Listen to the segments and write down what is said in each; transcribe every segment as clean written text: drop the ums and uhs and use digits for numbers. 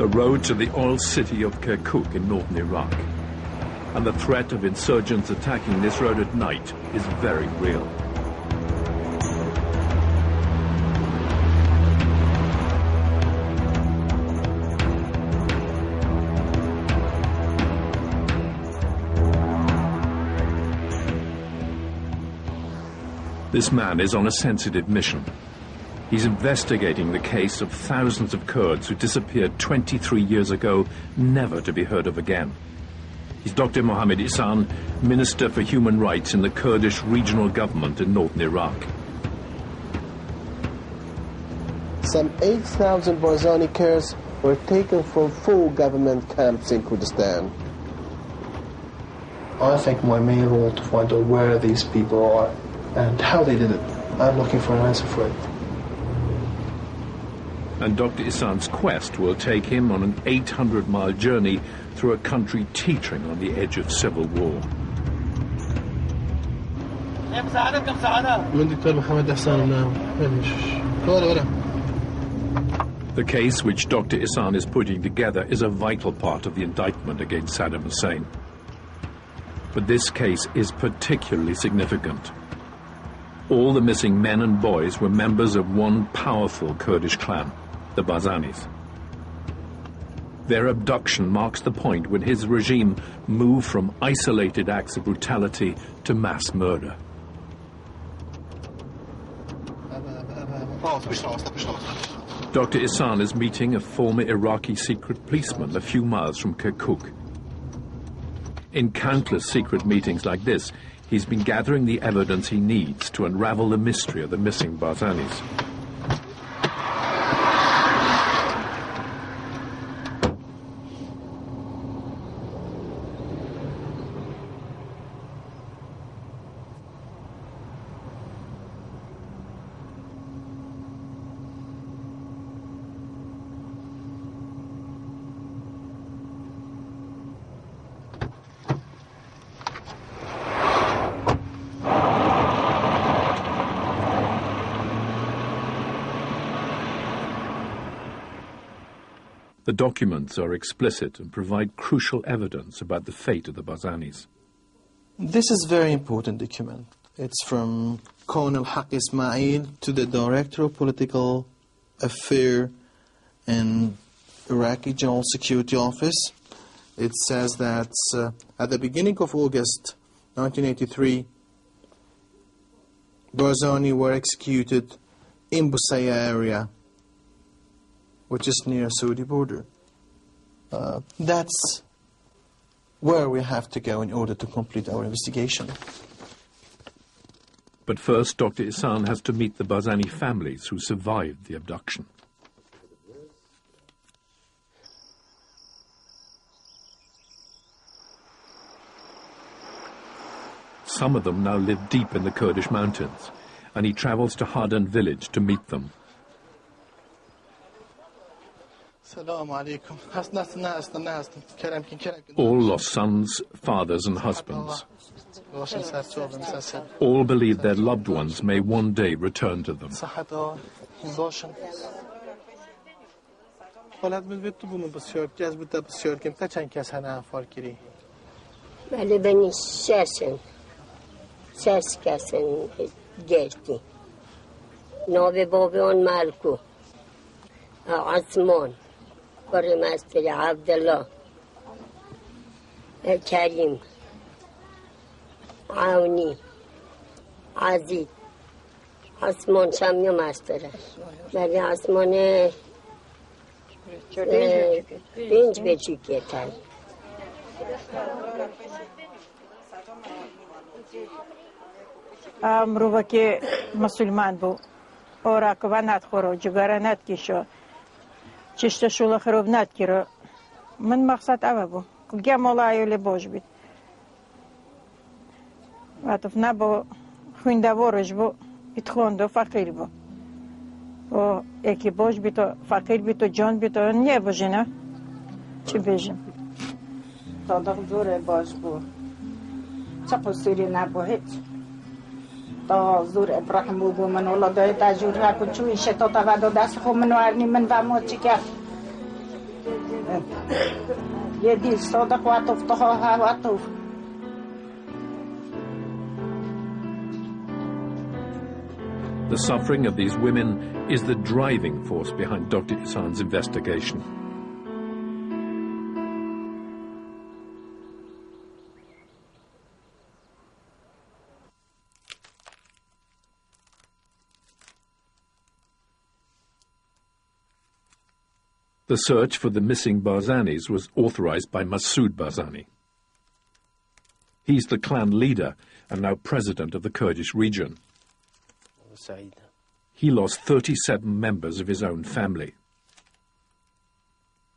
the road to the oil city of Kirkuk in northern Iraq. And the threat of insurgents attacking this road at night is very real. This man is on a sensitive mission. He's investigating the case of thousands of Kurds who disappeared 23 years ago, never to be heard of again. He's Dr. Mohammed Ihsan, Minister for Human Rights in the Kurdish regional government in northern Iraq. Some 8,000 Barzani Kurds were taken from 4 government camps in Kurdistan. I think my main role to find out where these people are and how they did it. I'm looking for an answer for it. And Dr. Ihsan's quest will take him on an 800-mile journey through a country teetering on the edge of civil war. The case which Dr. Ihsan is putting together is a vital part of the indictment against Saddam Hussein. But this case is particularly significant. All the missing men and boys were members of one powerful Kurdish clan, the Barzanis. Their abduction marks the point when his regime moved from isolated acts of brutality to mass murder. Dr. Ihsan is meeting a former Iraqi secret policeman a few miles from Kirkuk. In countless secret meetings like this, he's been gathering the evidence he needs to unravel the mystery of the missing Barzanis. The documents are explicit and provide crucial evidence about the fate of the Barzanis. This is a very important document. It's from Colonel Haq Ismail to the Director of Political Affairs in Iraqi General Security Office. It says that at the beginning of August 1983, Barzani were executed in Busaya area, which is near Saudi border. That's where we have to go in order to complete our investigation. But first, Dr. Ihsan has to meet the Barzani families who survived the abduction. Some of them now live deep in the Kurdish mountains, and he travels to Hardan village to meet them. All lost sons, fathers and husbands. All believe their loved ones may one day return to them. Master Abdullah, Karim, Auni, Aziz, Asman Shamya Master, Mary Asman Binge Bechuketan. Mruvaki Musulman bu, ora kvanat khoro, jugaranat kisho. چشت شول خراب نداره من مقصد اوه بو که مالایولی باش بید وقت نبا خونده وارش بو اتخونده فقیر بو و یکی باش بید و فقیر بید و جان بید و نیه باشه نه چی بیشم صادق زور باش بو چه قصوری نبو هیچ تا زور ابراهیم بو من اولا دای تجور ها کن چوی شتا تا ودا دست خو منو ارنی من و ما چی کرد يدي صدق وعطف طهوها وعطف. The suffering of these women is the driving force behind Dr. Ihsan's investigation. The search for the missing Barzanis was authorized by Masoud Barzani. He's the clan leader and now president of the Kurdish region. He lost 37 members of his own family.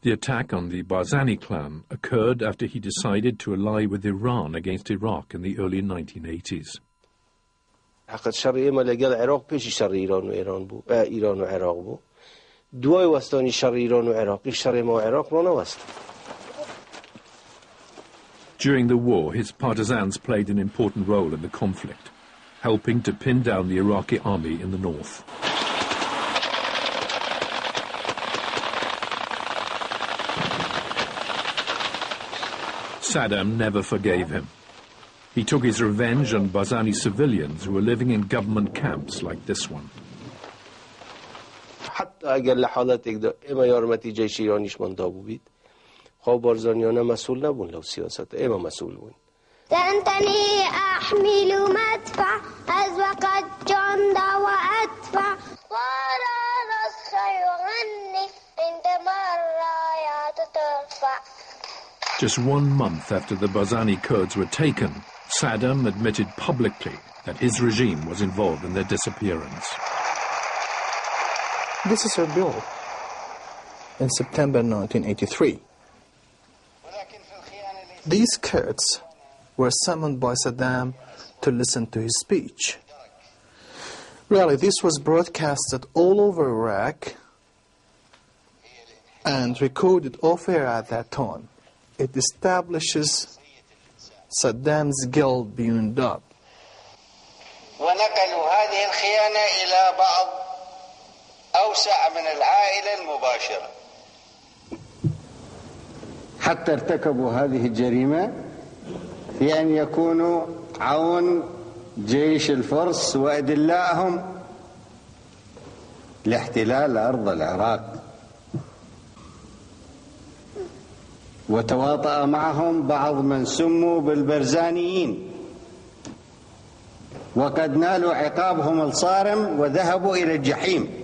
The attack on the Barzani clan occurred after he decided to ally with Iran against Iraq in the early 1980s. During the war, his partisans played an important role in the conflict, helping to pin down the Iraqi army in the north. Saddam never forgave him. He took his revenge on Barzani civilians who were living in government camps like this one. حتی اگر لحالت اما یارمتی جیش ایرانیش مندا بود خواه بارزانیانه مسئول نبون لو سیاست اما مسئول بون تنتني أحمل مدفع از وقت جند وأدفع ولا نصر يغني عندما الرايات ترفع. Just 1 month after the Barzani Kurds were taken, Saddam admitted publicly that his regime was involved in their disappearance. This is her bill in September 1983. These Kurds were summoned by Saddam to listen to his speech. Really, this was broadcasted all over Iraq and recorded off-air at that time. It establishes Saddam's guilt beyond doubt. ونقلوا هذه الخيانة إلى بعض أوسع من العائلة المباشرة. حتى ارتكبوا هذه الجريمة في أن يكونوا عون جيش الفرس وأدلائهم لاحتلال أرض العراق. وتواطأ معهم بعض من سموا بالبرزانيين وقد نالوا عقابهم الصارم وذهبوا إلى الجحيم.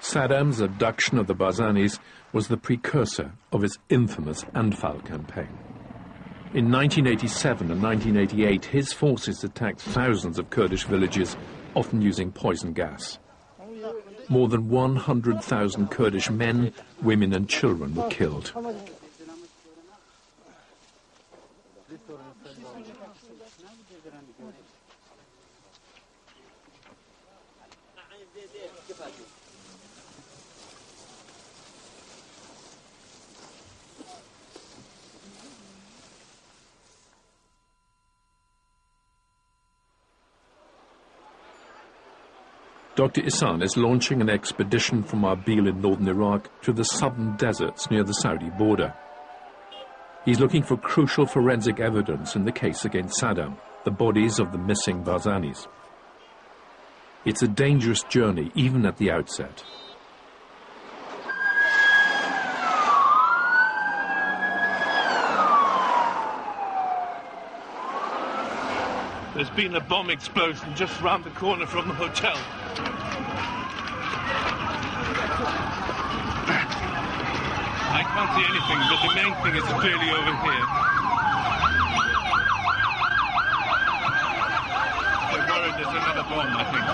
Saddam's abduction of the Barzanis was the precursor of his infamous Anfal campaign. In 1987 and 1988, his forces attacked thousands of Kurdish villages, often using poison gas. More than 100,000 Kurdish men, women and children were killed. Dr. Ihsan is launching an expedition from Arbil in northern Iraq to the southern deserts near the Saudi border. He's looking for crucial forensic evidence in the case against Saddam, the bodies of the missing Barzanis. It's a dangerous journey, even at the outset. There's been a bomb explosion just round the corner from the hotel. I can't see anything, but the main thing is clearly over here. They're worried there's another bomb, I think.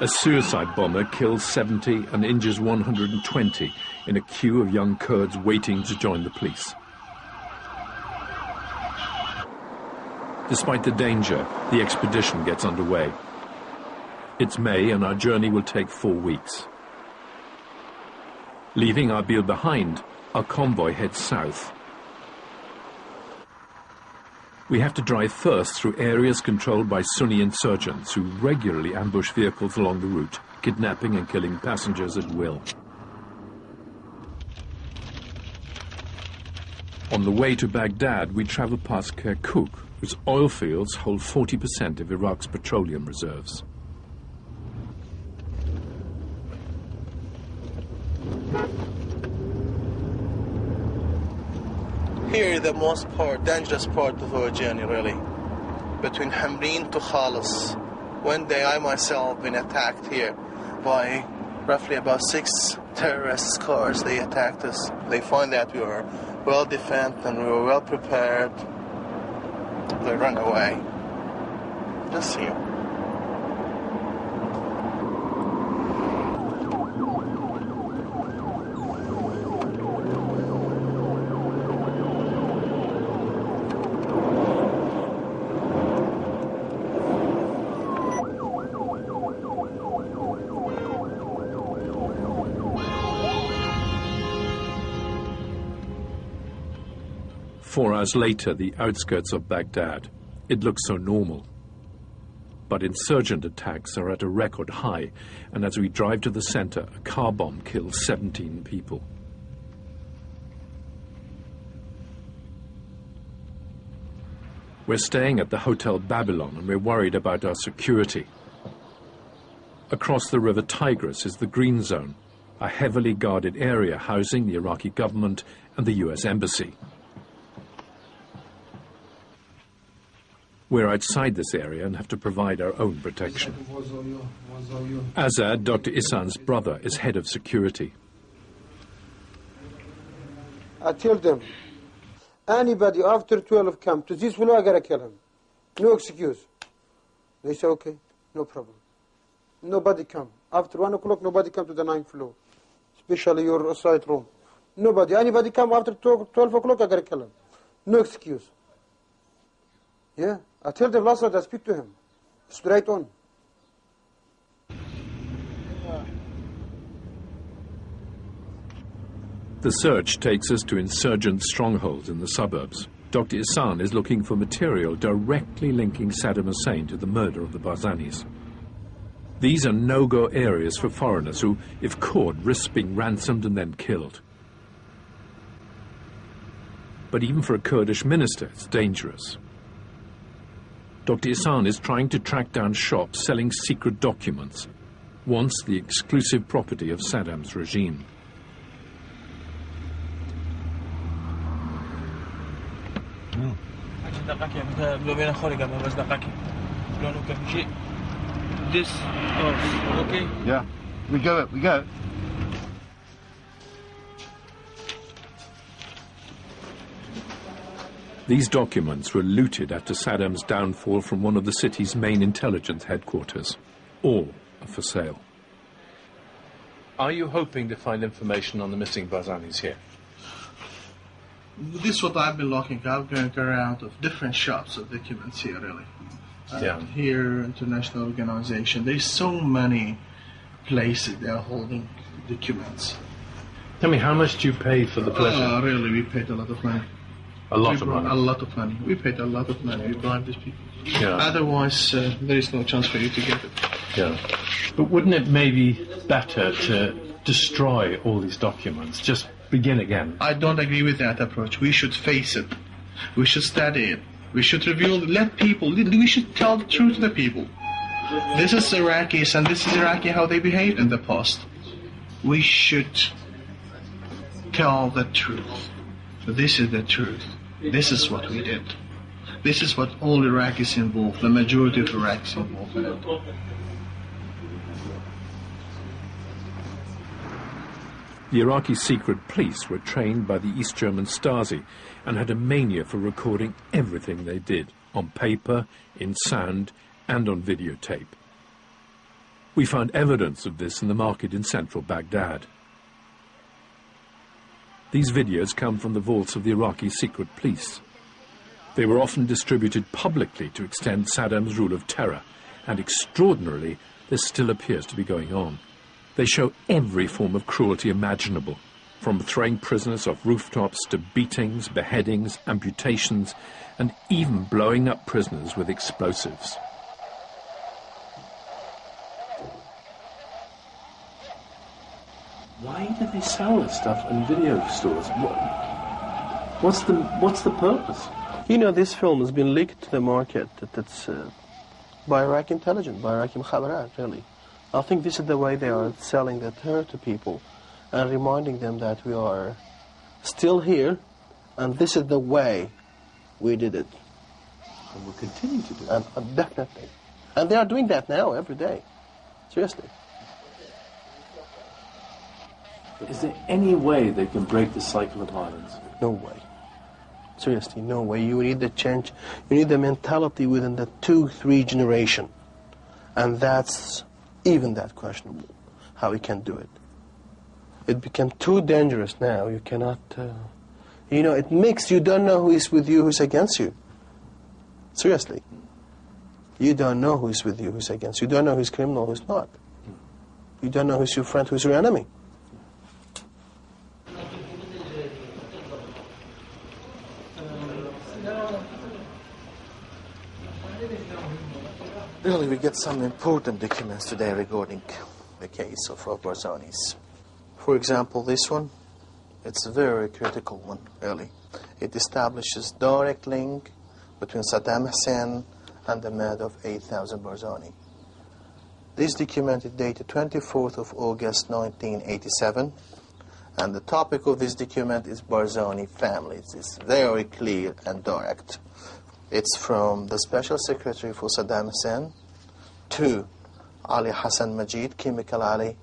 A suicide bomber kills 70 and injures 120 in a queue of young Kurds waiting to join the police. Despite the danger, the expedition gets underway. It's May and our journey will take 4 weeks. Leaving Arbil behind, our convoy heads south. We have to drive first through areas controlled by Sunni insurgents who regularly ambush vehicles along the route, kidnapping and killing passengers at will. On the way to Baghdad, we travel past Kirkuk, whose oil fields hold 40% of Iraq's petroleum reserves. Here, the most dangerous part of our journey, really, between Hamreen to Khalis. One day, I myself been attacked here by roughly about 6 terrorist cars. They attacked us. They find that we were well defended and we were well prepared. They run away. Just here. Four hours later, the outskirts of Baghdad. It looks so normal. But insurgent attacks are at a record high, and as we drive to the center, a car bomb kills 17 people. We're staying at the Hotel Babylon, and we're worried about our security. Across the river Tigris is the Green Zone, a heavily guarded area housing the Iraqi government and the US Embassy. We're outside this area and have to provide our own protection. Azad, Dr. Ihsan's brother, is head of security. I tell them, anybody after 12 come to this floor, I gotta kill him. No excuse. They say, okay, no problem. Nobody come. After 1 o'clock, nobody come to the 9th floor, especially your side room. Nobody. Anybody come after 12 o'clock, I gotta kill him. No excuse. Yeah. I tell them last night I speak to him. Straight on. The search takes us to insurgent strongholds in the suburbs. Dr. Ihsan is looking for material directly linking Saddam Hussein to the murder of the Barzanis. These are no-go areas for foreigners who, if caught, risk being ransomed and then killed. But even for a Kurdish minister, it's dangerous. Dr. Ihsan is trying to track down shops selling secret documents, once the exclusive property of Saddam's regime. This, okay? Yeah, we go. These documents were looted after Saddam's downfall from one of the city's main intelligence headquarters. All are for sale. Are you hoping to find information on the missing Barzanis here? This is what I've been looking at. I'm going around of different shops of documents here, really. Here, international organization. There's so many places they are holding documents. Tell me, how much do you pay for the pleasure? Really, we paid a lot of money. A lot of money? A lot of money. We paid a lot of money. We bribe these people. Yeah. Otherwise, there is no chance for you to get it. Yeah. But wouldn't it maybe better to destroy all these documents? Just begin again? I don't agree with that approach. We should face it. We should study it. We should reveal, we should tell the truth to the people. This is Iraqis, and this is Iraqi how they behaved in the past. We should tell the truth. This is the truth. This is what we did. This is what all Iraqis involved, the majority of Iraqis involved in it. The Iraqi secret police were trained by the East German Stasi and had a mania for recording everything they did, on paper, in sound, and on videotape. We found evidence of this in the market in central Baghdad. These videos come from the vaults of the Iraqi secret police. They were often distributed publicly to extend Saddam's rule of terror, and extraordinarily, this still appears to be going on. They show every form of cruelty imaginable, from throwing prisoners off rooftops to beatings, beheadings, amputations, and even blowing up prisoners with explosives. Why do they sell this stuff in video stores? What's the purpose? You know, this film has been leaked to the market. That's by Iraqi intelligence, by Iraqi mukhabarat, really. I think this is the way they are selling the terror to people and reminding them that we are still here, and this is the way we did it. And we'll continue to do it. Definitely. And they are doing that now, every day. Seriously. Is there any way they can break the cycle of violence? No way. Seriously, no way. You need the change. You need the mentality within the 2-3 generation. And that's even that questionable, how we can do it. It became too dangerous now. You cannot, you know, it makes you don't know who is with you, who's against you. Seriously. You don't know who's with you, who's against you. You don't know who's criminal, who's not. You don't know who's your friend, who's your enemy. Really, we get some important documents today regarding the case of Barzanis. For example, this one, it's a very critical one, really. It establishes direct link between Saddam Hussein and the murder of 8,000 Barzani. This document is dated 24th of August 1987, and the topic of this document is Barzani families. It's very clear and direct. It's from the Special Secretary for Saddam Hussein to Ali Hassan Majid, Chemical Ali.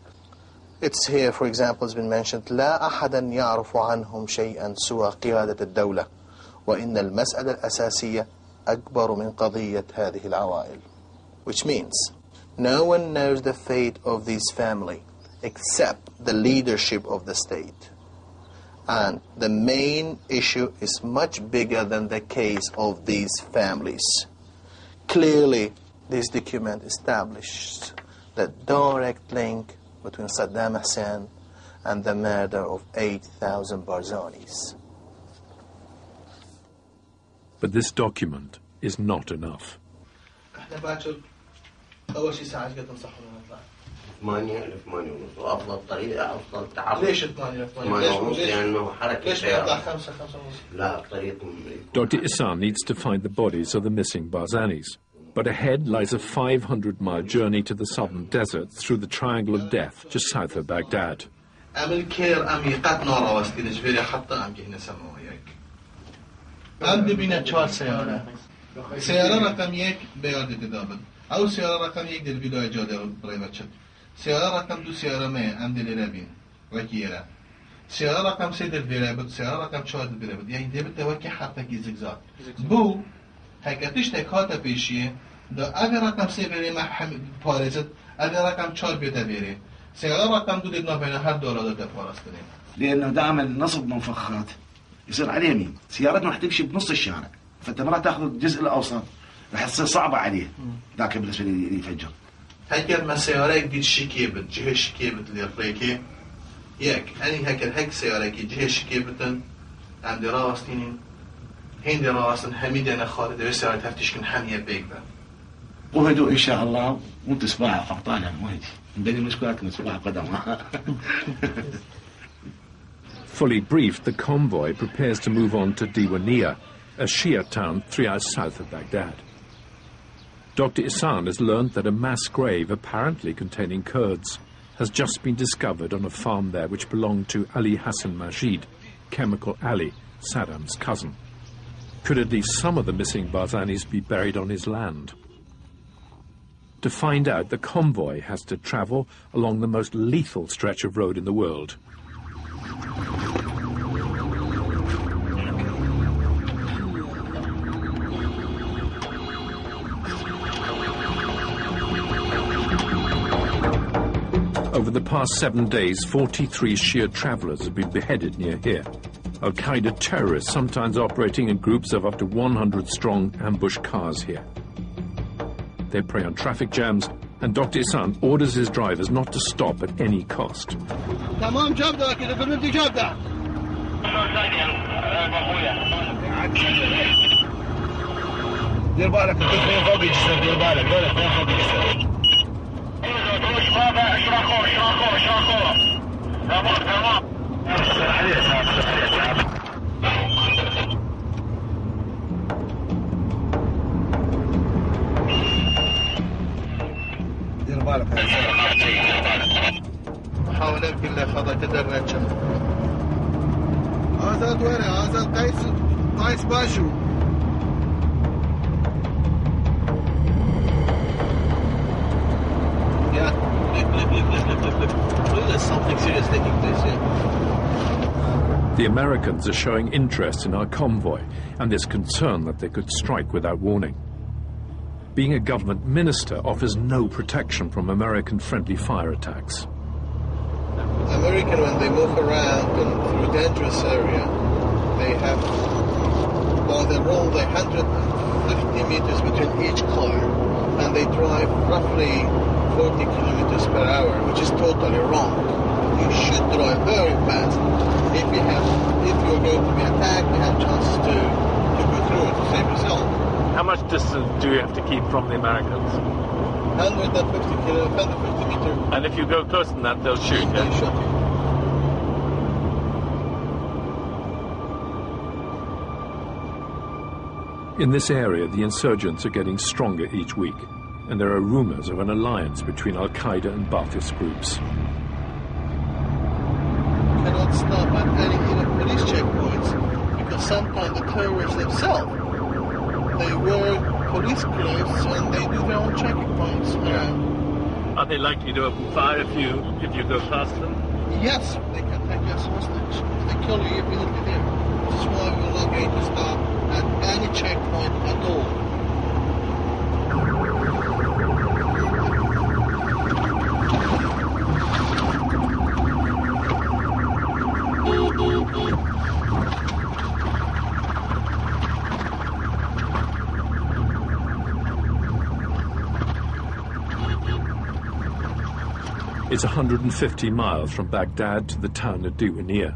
It's here, for example, has been mentioned, لا أحدا يعرف عنهم شيئا سوى قيادة الدولة وإن المسألة الأساسية أكبر من قضية هذه العوائل. Which means, no one knows the fate of this family except the leadership of the state. And the main issue is much bigger than the case of these families. Clearly, this document established the direct link between Saddam Hussein and the murder of 8,000 Barzanis. But this document is not enough. وافضل طريقه افضل تعرف. ليش 8 لانه حركه سياره. لا طريق. Dr. Ihsan needs to find the bodies of the missing Barzanis. But ahead lies a 500-mile journey to the southern desert through the Triangle of Death, just south of Baghdad. عندي بينا 4 سيارة. سيارة رقم 1 بيادة دابن. أو سيارة رقم 1 دل بداية جادة بريبتشت. سيارة رقم 2 سيارة 100 عند الرابين وكيرة. سيارة رقم 3 دل بريبت. سيارة رقم 4 دل بريبت. يعني دي بتوكي حتى كي زجزاج. بو هكتش تكاتا بيشيه. ده أجر رقم 3 بري محمد بارزت. أجر رقم 4 بيتا بري. سيارة رقم 2 دل نبينا هر دولار ده بارستنين. لأنه دائما نصب منفخات. يصير عليه يمين سيارتنا راح تمشي بنص الشارع فانت ما راح تاخذ الجزء الاوسط راح تصير صعبه عليه ذاك بالنسبه لي يفجر هكذا ما سيارات دي شكيبت جهه شكيبت اللي ريكي ياك اني هكذا هيك سياره كي جهه شكيبت عند راستين هندي راستن حميدنا خالد السياره تفتش كن حاميه بيكبا وهدوء ان شاء الله وانت صباح ابطالها وهدي ندري مشكلتنا صباح قدمها. Fully briefed, the convoy prepares to move on to Diwaniyah, a Shia town 3 hours south of Baghdad. Dr. Ihsan has learned that a mass grave, apparently containing Kurds, has just been discovered on a farm there which belonged to Ali Hassan Majid, Chemical Ali, Saddam's cousin. Could at least some of the missing Barzanis be buried on his land? To find out, the convoy has to travel along the most lethal stretch of road in the world. Over the past 7 days, 43 Shia travelers have been beheaded near here. Al-Qaeda terrorists sometimes operating in groups of up to 100 strong ambush cars here. They prey on traffic jams, and Dr. Ihsan orders his drivers not to stop at any cost. حاول يمكن لخذ تدرنا كم هذا دوره هذا قيس باشو yeah there's something serious taking place here. The Americans are showing interest in our convoy, and there's concern that they could strike without warning. Being a government minister offers no protection from American-friendly fire attacks. American, when they move around and through a dangerous area, they have, well, they roll 150 meters between each car, and they drive roughly 40 kilometers per hour, which is totally wrong. You should drive very fast. If you're going to be attacked, you have chances to go through it to save yourself. How much distance do you have to keep from the Americans? 150 meters. And if you go closer than that, they'll shoot you? They'll shoot you. In this area, the insurgents are getting stronger each week, and there are rumors of an alliance between Al-Qaeda and Ba'athist groups. Cannot stop at any police checkpoints because sometimes the terrorists themselves, they wear police clothes and they do their own checking points. Are they likely to open fire if you go past them? Yes, they can take us hostage. They kill you if you'll be there. This is why we're not going to stop at any checkpoint at all. It's 150 miles from Baghdad to the town of Diwaniyah.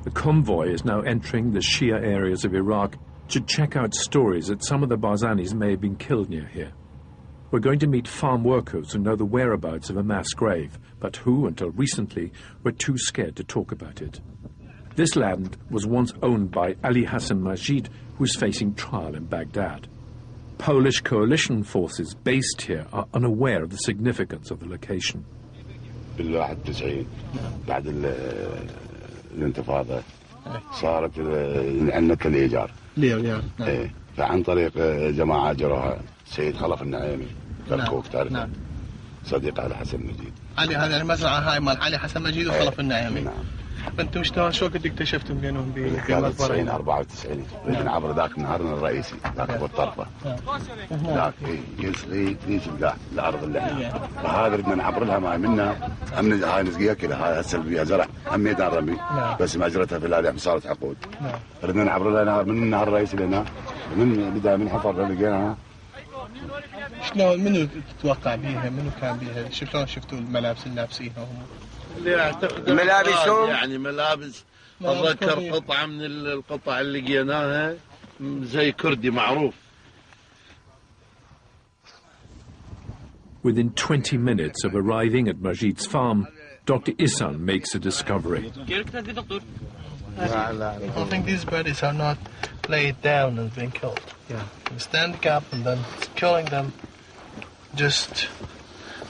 The convoy is now entering the Shia areas of Iraq to check out stories that some of the Barzanis may have been killed near here. We're going to meet farm workers who know the whereabouts of a mass grave, but who, until recently, were too scared to talk about it. This land was once owned by Ali Hassan Majid, who's facing trial in Baghdad. Polish coalition forces based here are unaware of the significance of the location. بال91 بعد الانتفاضة صارت عندنا الإيجار. إيه فعن طريق جماعة جروها سيد خلف النعيمي كركوك تعرفه صديق علي حسن مجيد. علي هذا المزرعة هاي مال علي حسن مجيد وخلف النعيمي. نعم. انتم شو قد اكتشفتم بينهم كانت 90 94 بدنا عبر ذاك نهرنا الرئيسي ذاك ابو الطرفه ذاك يسقي يسقى الارض اللي احنا فهذا بدنا نعبر لها ماي منا هم هاي نسقيها كذا هاي هسه بيها زرع هم ميدان رمي بس ماجرتها في الالياف صارت عقود بدنا نعبر لها نهر من النهر الرئيسي لنا من بدا من حفر لقيناها. شلون منو تتوقع بيها منو كان بيها شلون شفتوا الملابس اللي لابسينها هم؟ ملابسهم يعني ملابس أتذكر قطعة من القطع اللي لقيناها زي كردي معروف. Within 20 minutes of arriving at Majid's farm, Dr. Ihsan makes a discovery. I think these bodies are not laid down and being killed. Yeah. Standing up and then killing them, just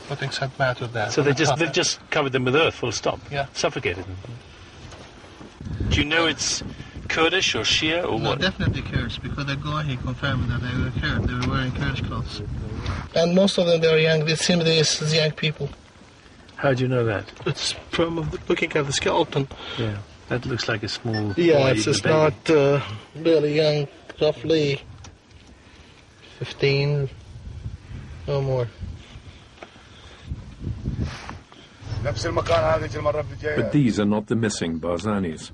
putting some matter there. So they've just covered them with earth, full stop. Yeah. Suffocated them. Do you know it's Kurdish or Shia or no, what? Definitely Kurdish because the guy he confirmed that they were Kurd. They were wearing Kurdish clothes. And most of them they are young. They seem as young people. How do you know that? It's from looking at the skeleton. Yeah. That looks like a small yeah, boy, it's not really young, roughly 15 or more. But these are not the missing Barzanis.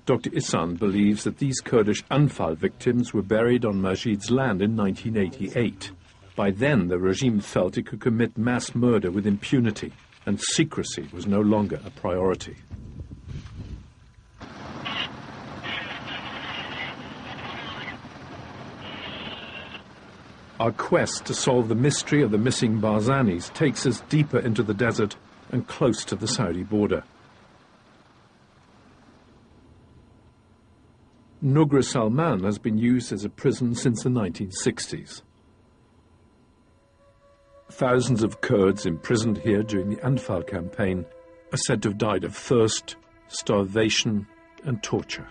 Dr. Ihsan believes that these Kurdish Anfal victims were buried on Majid's land in 1988. By then, the regime felt it could commit mass murder with impunity, and secrecy was no longer a priority. Our quest to solve the mystery of the missing Barzanis takes us deeper into the desert and close to the Saudi border. Nugra Salman has been used as a prison since the 1960s. Thousands of Kurds imprisoned here during the Anfal campaign are said to have died of thirst, starvation, and torture.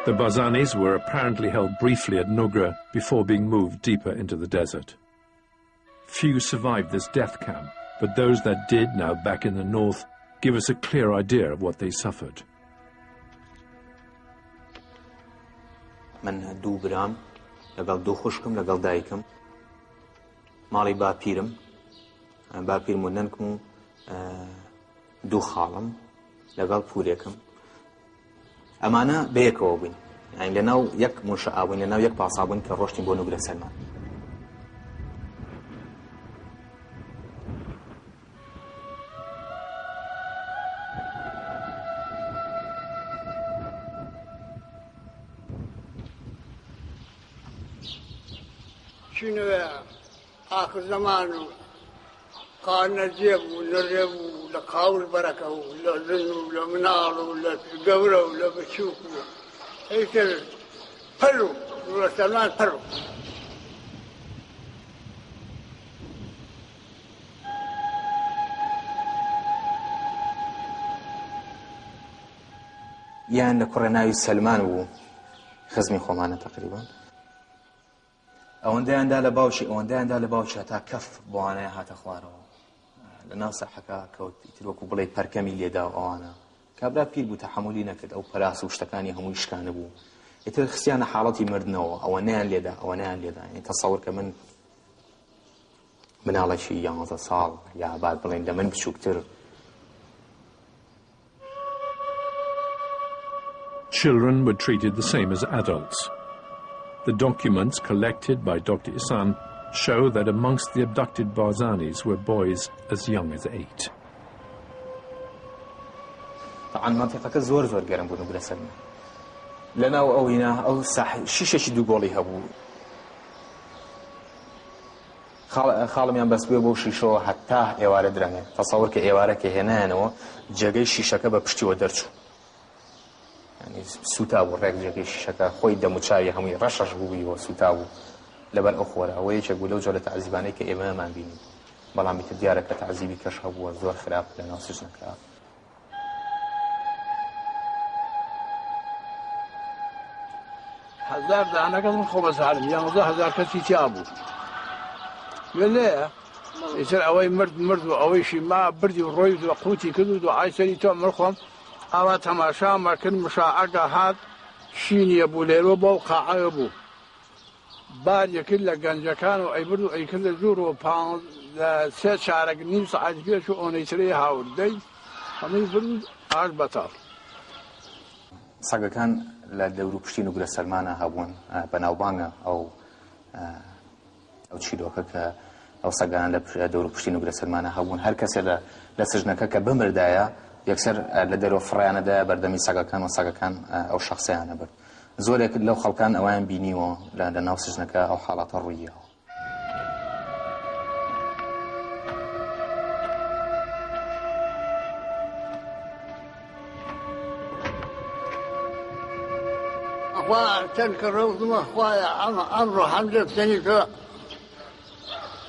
The Barzanis were apparently held briefly at Nugra before being moved deeper into the desert. Few survived this death camp, but those that did, now back in the north, give us a clear idea of what they suffered. من دو برام لەگەڵ دوو خوشکم لەگەڵ دایکم ماڵی باپیرم باپیرم و نەنکم و دوو خاڵم لەگەڵ پورێکم ئەمانە بەیەکەوە بووین یعنی لەناو یەک منشەئا بووین لەناو یەک پاسا بووین کە ڕۆشتین بۆ نوگرە سەلمان شنو آخر زمان قال نجيب ونريب ولا قاول بركة ولا لنو ولا منار ولا قورة ولا بشوك هيك فرو ولا سلمان فرو يعني كورناوي سلمان و خزمي خومانة تقريبا ئەوەندەیان دا لە باوشی ئەوەندەیان دا لە باوشی هەتا کەف بۆوانەیە هاتە خوارەوە لەناو سەحەکە کەوت ئیتر وەکو بڵێ پەرکەمی لێدا و ئەوانە کابرا پیر بوو تەحەمولی نەکرد ئەو پەراس و شتەکانی هەمووی شکانە بوو ئیتر خستیانە حاڵەتی مردنەوە ئەوە نەیان لێدا ئەوە نەیان لێدا یعنی تەسەوور کە من مناڵێکی 11 ساڵ یا بعد بڵێن لە من بچووکتر. Children were treated the same as adults. The documents collected by Dr. Ihsan show that amongst the abducted Barzanis were boys as young as 8. طبعا منطقة زور قرن بونو بلا سلمى لنا أو هنا أو صح شيشة دوغولي هبو خالم يان بس بيبو شيشو حتى إيوارة درنه تصور كإيوارة كهنا أنا جاي شيشة كبا بشتي ودرتشو يعني سوتابو رك جاي شيشة كخوي دموتشاي همي رشش بوي وسوتابو لبن أخوره أو يجي يقولوا جل تعذيبانه كإمام عن بيني بلا ميت ديارك تعذيبي كشهبو زور خراب لنا سجن خراب. هزار دانه كذا خبز عالم يعني هزار كذي تيابو ولا يصير أوي مرد وأوي شيء ما بردي ورويد وقوتي كذا وعايشني تو مرخم أو تماشى مركن مشاعر هاد شين يبو ليرو بوقع يبو بعد يكل جنجا كانوا أي بردو أي كل زورو بان لا شارك نيم ساعات كذا شو أنا يصير هاور داي هم يبردو عاد بطل. ساقا كان لدورو بشتينو قرى سلمانة هابون بناوبانغا أو تشيدوكا أو ساقا لدورو بشتينو قرى سلمانة هابون هر كسي لسجنكا كبمردايا يكسر لدورو فريانا دا بردمي ساقا كان وساقا كان أو شخصيانا برد زوريك لو خلقان أوان بينيو لناو سجنكا أو حالات الروية. تنكر روضما خوايا عمرو حمزة سنيك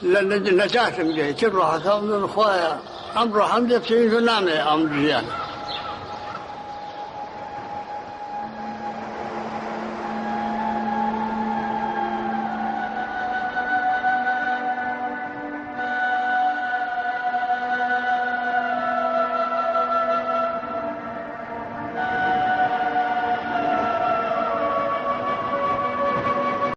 لنجاش مجي تروح كامل خوايا عمرو حمزة سنيك نامي عمرو